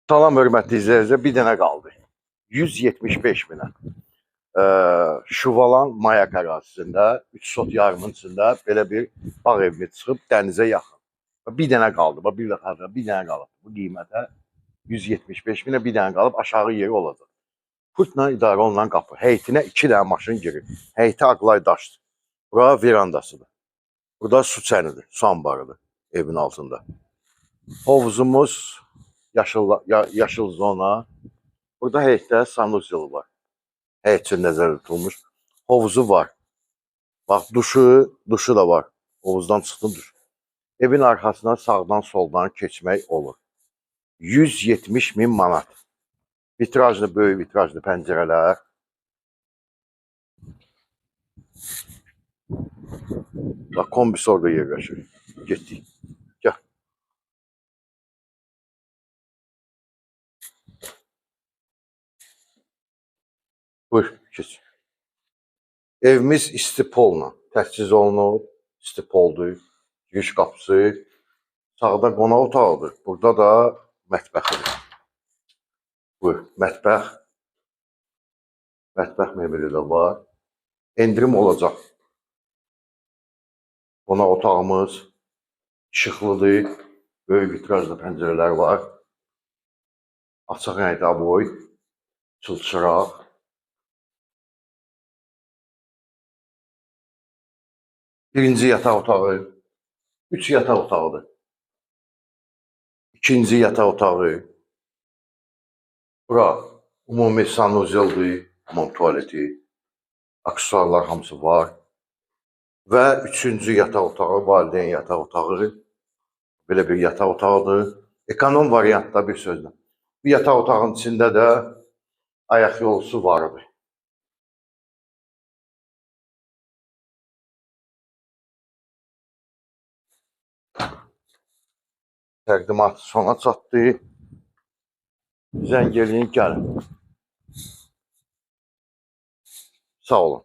Salam hörmətli izləyicilər, bir dənə qaldı. 175 minə. Şuvalan Mayak ərazisində, 3 sot yarımın içində belə bir bağ evini çıxıb dənizə yaxın. Bir dənə qaldı, bir dənə qalıb. Bu qiymətə 175 minə bir dənə qalıb, aşağı yeri olacaq. Pultla idarə olunan qapı. Heytinə 2 dənə maşın girir. Heyti ağlay daşdır. Bura verandasıdır. Burada su çənidir, su ambarıdır evin altında. Hovuzumuz yaşıl zona. Burada heyətdə sanuzyolu var. Heyət üçün nəzərdə tutulmuş. Hovuzu var. Bax, duşu da var. Hovuzdan çıxdın duş. Evin arxasına sağdan soldan keçmək olur. 170 min manat. Vitrajlı, böyük vitrajlı pəncərələr. Bax, kombis orada yerləşir. Getdik. Gəl. Buyur, keç. Evimiz istipolla təchiz olunub, istipoldur, giriş qapısı, sağda qonaq otağıdır, burada da mətbəxidir. Buyur, mətbəx mebeli də var, endirim olacaq. Qonaq otağımız işıqlıdır, böyük vitrajlı pəncərələr var, açıq rəngdə aboy, çılçıraq. Birinci yataq otağı, 3 yataq otağıdır. İkinci yataq otağı. Bura ümumi sanuzyoldur, hamam tualeti, aksesuarlar hamısı var. Və üçüncü yataq otağı, valideyn yataq otağı. Belə bir yataq otağıdır. Ekonom variantda bir sözlə. Bu yataq otağının içində də ayaq yolusu vardır. Təqdimat sona çatdı. Zəng eləyin, gəlin. Sağ olun.